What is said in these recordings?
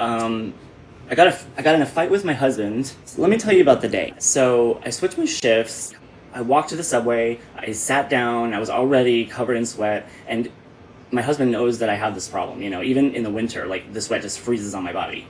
Um, I got in a fight with my husband. So let me tell you about the day. So I switched my shifts. I walked to the subway. I sat down. I was already covered in sweat, and my husband knows that I have this problem. You know, even in the winter, like the sweat just freezes on my body.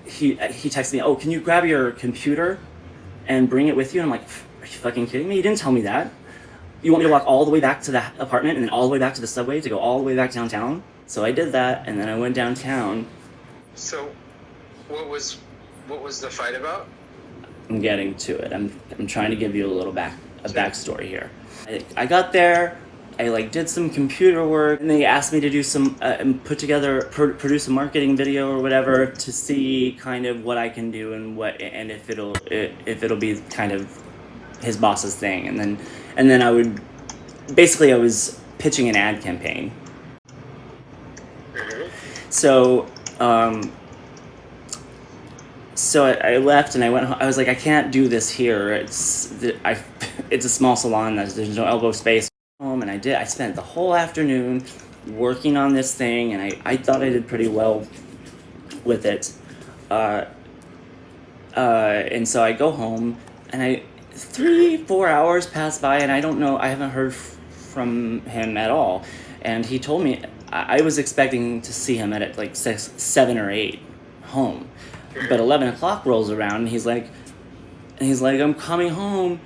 He texted me, "Oh, can you grab your computer and bring it with you?" And I'm like, "Are you fucking kidding me? You didn't tell me that. You want me to walk all the way back to the apartment and then all the way back to the subway to go all the way back downtown?" So I did that, and then I went downtown. So, what was the fight about? I'm getting to it. I'm trying to give you a backstory here. I got there. I did some computer work, and they asked me to do some and produce a marketing video or whatever to see kind of what I can do and if it'll be kind of his boss's thing, and then I was pitching an ad campaign. So I left and I went home. I was like, I can't do this here. It's a small salon. There's no elbow space. Home, and I spent the whole afternoon working on this thing, and I thought I did pretty well with it. And so I go home, and 3-4 hours pass by, and I don't know. I haven't heard from him at all. And he told me I was expecting to see him at like 6, 7, or 8 home, but 11 o'clock rolls around, and he's like, I'm coming home.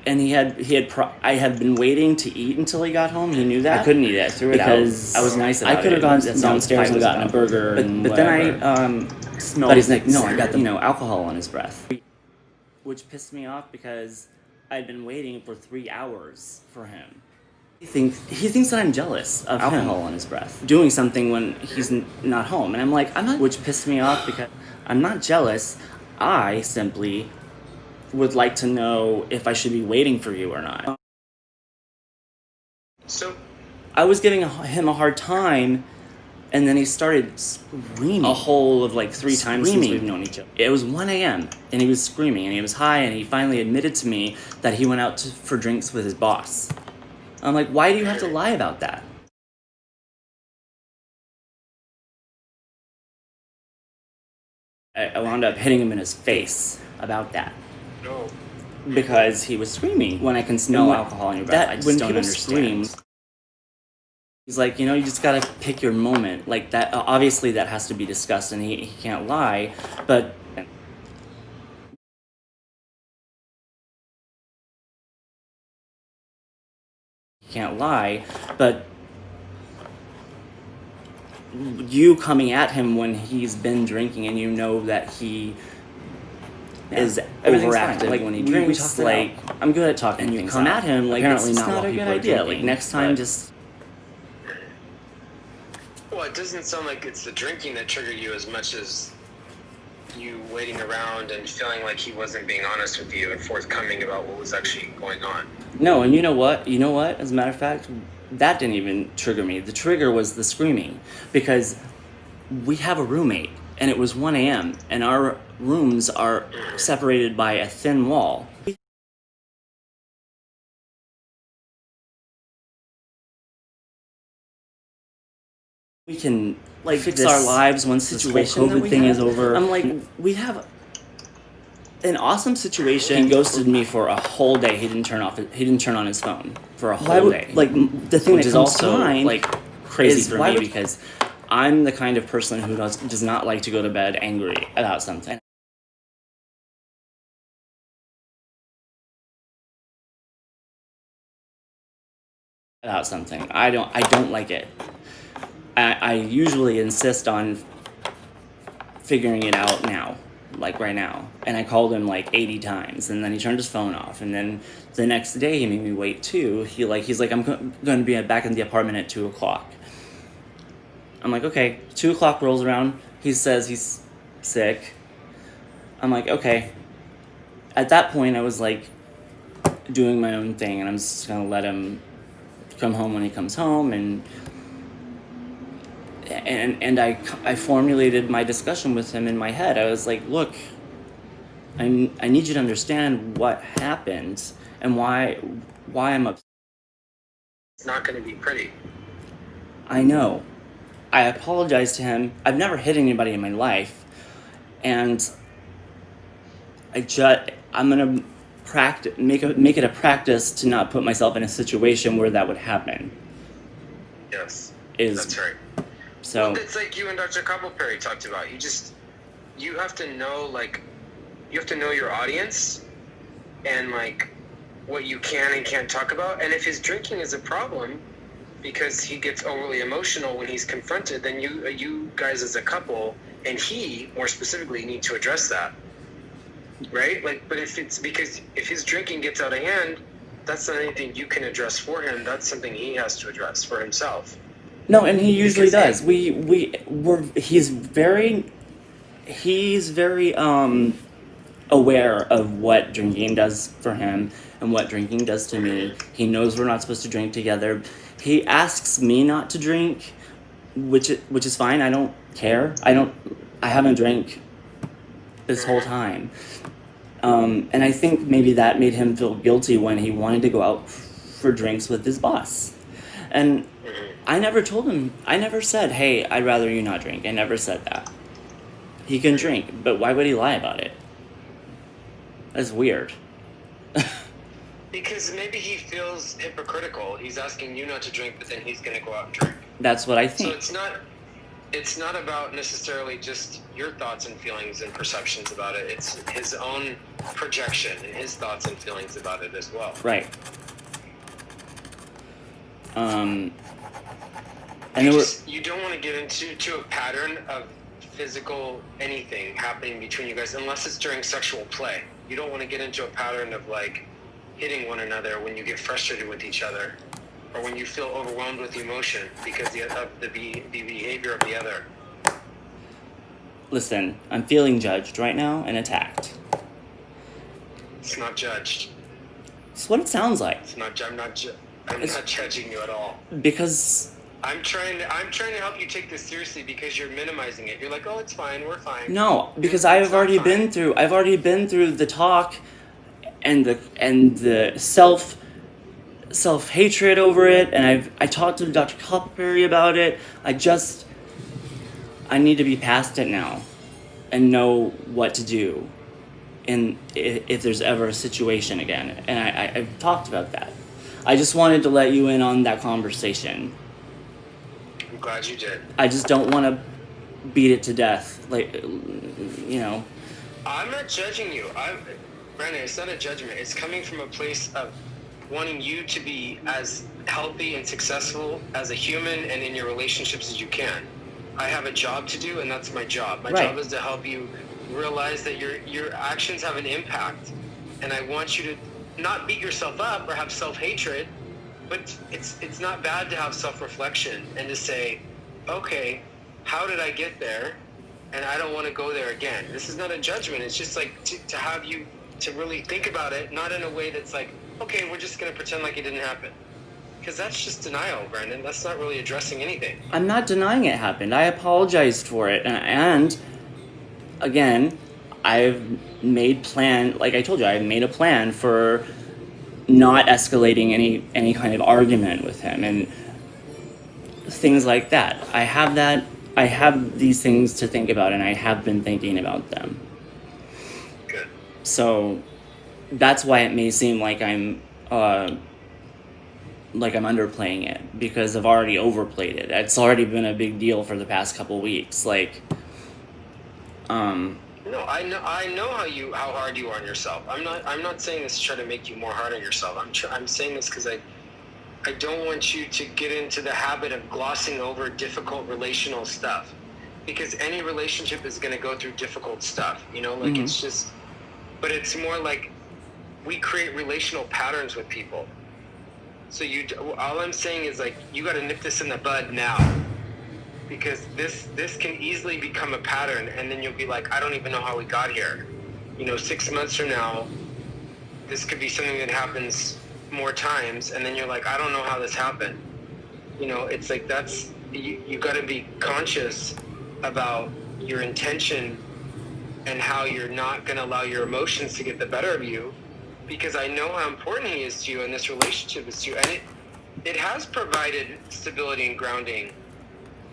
And I had been waiting to eat until he got home. He knew that. I couldn't eat it. I threw it out. I was nice about it. I could have gone downstairs and gotten a burger, but then I smelled. But he's like, no, I got the alcohol on his breath, which pissed me off because I'd been waiting for 3 hours for him. He thinks that I'm jealous of alcohol on his breath, doing something when he's not home, and I'm like, I'm not. Which pissed me off because I'm not jealous. I simply would like to know if I should be waiting for you or not. So I was giving him a hard time, and then he started screaming a whole of 3 times since we've known each other. It was 1 a.m. and he was screaming, and he was high, and he finally admitted to me that he went out for drinks with his boss. I'm like, why do you have to lie about that? I wound up hitting him in his face about that. no. Because he was screaming when I can smell alcohol in your breath. I just don't understand. He's like, you just gotta pick your moment. Like that, obviously that has to be discussed, and he can't lie, but you coming at him when he's been drinking and you know that he is overactive when he drinks. I'm good at talking. And you come at him apparently it's not a good idea. Next time, just. Well, it doesn't sound like it's the drinking that triggered you as much as you waiting around and feeling like he wasn't being honest with you and forthcoming about what was actually going on. No, and you know what? As a matter of fact, that didn't even trigger me. The trigger was the screaming, because we have a roommate, and it was 1 a.m., and our rooms are separated by a thin wall. We can fix our lives once this whole COVID thing is over. I'm like, we have an awesome situation. He ghosted me for a whole day. He didn't turn on his phone for a whole day. The thing that comes to mind, crazy for me, because I'm the kind of person who does not like to go to bed angry about something. I don't like it. I usually insist on figuring it out now, right now. And I called him 80 times, and then he turned his phone off. And then the next day he made me wait too. He's like, I'm going to be back in the apartment at 2 o'clock. I'm like, okay. 2 o'clock rolls around. He says he's sick. I'm like, okay. At that point, I was doing my own thing, and I'm just going to let him come home when he comes home. And I formulated my discussion with him in my head. I was like, look, I need you to understand what happened and why I'm upset. It's not going to be pretty. I know. I apologized to him. I've never hit anybody in my life, and I'm gonna make it a practice to not put myself in a situation where that would happen. Yes, Is that's right. so. Well, it's like you and Dr. Coppelperry talked about. You have to know, like, you have to know your audience and, like, what you can and can't talk about. And if his drinking is a problem because he gets overly emotional when he's confronted, then you guys as a couple, and he more specifically, need to address that. Right? Like, but if his drinking gets out of hand, that's not anything you can address for him. That's something he has to address for himself. No, and he usually does. He's very aware of what drinking does for him and what drinking does to me. He knows we're not supposed to drink together. He asks me not to drink, which is fine. I don't care. I haven't drank this whole time. And I think maybe that made him feel guilty when he wanted to go out for drinks with his boss. And I never told him, I never said, hey, I'd rather you not drink. I never said that. He can drink, but why would he lie about it? That's weird. Because maybe he feels hypocritical. He's asking you not to drink, but then he's going to go out and drink. That's what I think. So it's not about necessarily just your thoughts and feelings and perceptions about it. It's his own projection and his thoughts and feelings about it as well. Right. And you don't want to get into a pattern of physical anything happening between you guys unless it's during sexual play. You don't want to get into a pattern of, like, hitting one another when you get frustrated with each other, or when you feel overwhelmed with emotion because of the behavior of the other. Listen, I'm feeling judged right now and attacked. It's not judged. It's what it sounds like. It's not. I'm not judging you at all. Because I'm trying to help you take this seriously because you're minimizing it. You're like, oh, it's fine. We're fine. no, because I've already been through the talk and the self hatred over it, and I talked to Dr. Coppelperry about it. I need to be past it now and know what to do and if there's ever a situation again. And I've talked about that. I just wanted to let you in on that conversation. I'm glad you did. I just don't want to beat it to death. Like, I'm not judging you. Brandon, it's not a judgment. It's coming from a place of wanting you to be as healthy and successful as a human and in your relationships as you can. I have a job to do, and that's my job. My job is to help you realize that your actions have an impact. And I want you to not beat yourself up or have self-hatred, but it's not bad to have self-reflection and to say, okay, how did I get there? And I don't want to go there again. This is not a judgment. It's just like to have you to really think about it, not in a way that's like, okay, we're just going to pretend like it didn't happen. Because that's just denial, Brandon. That's not really addressing anything. I'm not denying it happened. I apologized for it. And again, I've made like I told you, I've made a plan for not escalating any kind of argument with him and things like that. I have these things to think about, and I have been thinking about them. Good. So that's why it may seem like I'm underplaying it, because I've already overplayed it. It's already been a big deal for the past couple weeks. Like, No, I know how hard you are on yourself. I'm not saying this to try to make you more hard on yourself. I'm saying this because I don't want you to get into the habit of glossing over difficult relational stuff, because any relationship is going to go through difficult stuff. Like it's just, but it's more like we create relational patterns with people. So all I'm saying is, like, you got to nip this in the bud now, because this can easily become a pattern, and then you'll be like, I don't even know how we got here. 6 months from now, this could be something that happens more times, and then you're like, I don't know how this happened. It's like you got to be conscious about your intention and how you're not going to allow your emotions to get the better of you, because I know how important he is to you, and this relationship is to you, and it has provided stability and grounding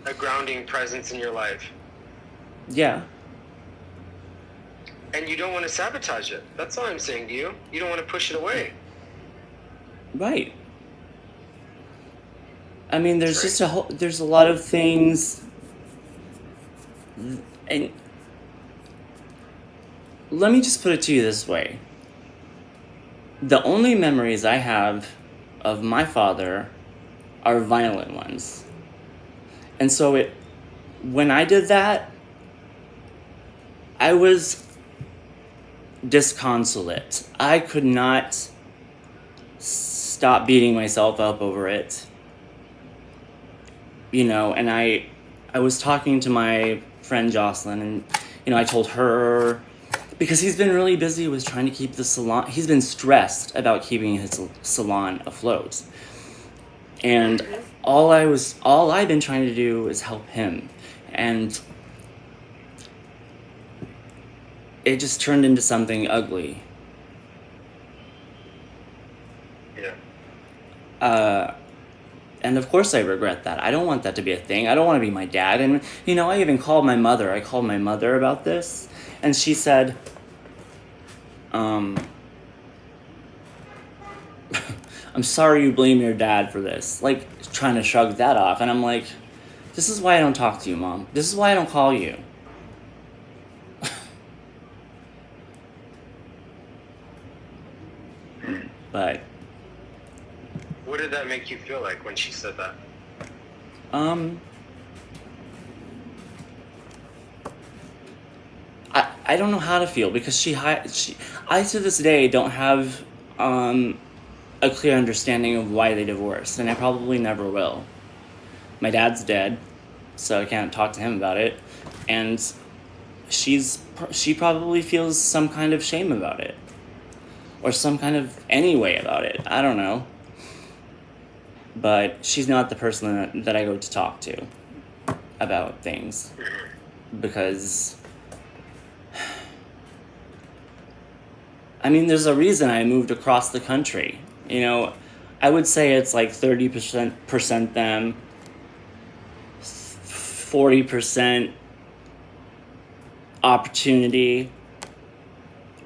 a grounding presence in your life. Yeah. And you don't want to sabotage it. That's all I'm saying to you. You don't want to push it away. Right. I mean, there's That's just there's a lot of things, and let me just put it to you this way. The only memories I have of my father are violent ones. And so when I did that, I was disconsolate. I could not stop beating myself up over it. And I was talking to my friend Jocelyn, and I told her, because he's been really busy with trying to keep the salon. He's been stressed about keeping his salon afloat. And all I've been trying to do is help him. And it just turned into something ugly. Yeah. And of course I regret that. I don't want that to be a thing. I don't want to be my dad. And, I even called my mother. I called my mother about this. And she said, I'm sorry you blame your dad for this. Like, trying to shrug that off. And I'm like, this is why I don't talk to you, Mom. This is why I don't call you. But what did that make you feel like when she said that? I don't know how to feel, because I to this day don't have a clear understanding of why they divorced, and I probably never will. My dad's dead, so I can't talk to him about it, and she probably feels some kind of shame about it, or some kind of any way about it. I don't know. But she's not the person that I go to talk to about things, because I mean, there's a reason I moved across the country. I would say it's like 30% them, 40% opportunity,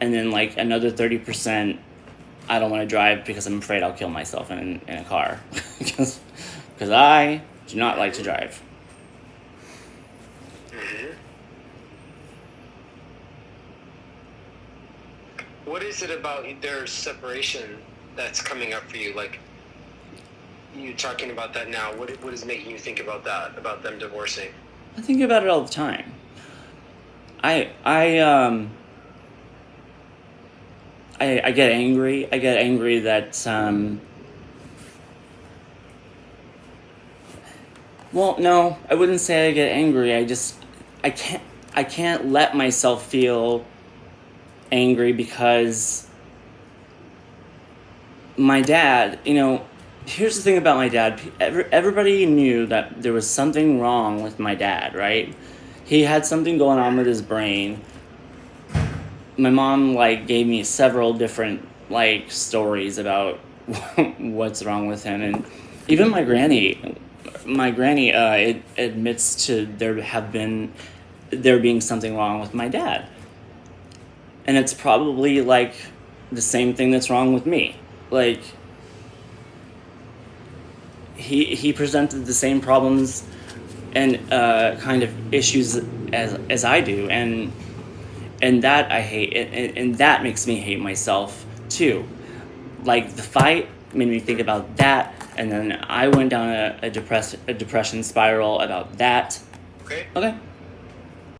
and then like another 30%, I don't want to drive because I'm afraid I'll kill myself in a car. Because I do not like to drive. What is it about their separation that's coming up for you? Like, you talking about that now, what is making you think about that, about them divorcing? I think about it all the time. I get angry. I get angry that well, no, I wouldn't say I get angry. I can't let myself feel angry, because my dad, here's the thing about my dad. Everybody knew that there was something wrong with my dad, right? He had something going on with his brain. My mom, gave me several different, stories about what's wrong with him. And even my granny admits to there being something wrong with my dad. And it's probably, the same thing that's wrong with me. He presented the same problems and kind of issues as I do, and that I hate, and that makes me hate myself too. The fight made me think about that, and then I went down a depression spiral about that. Okay. Okay.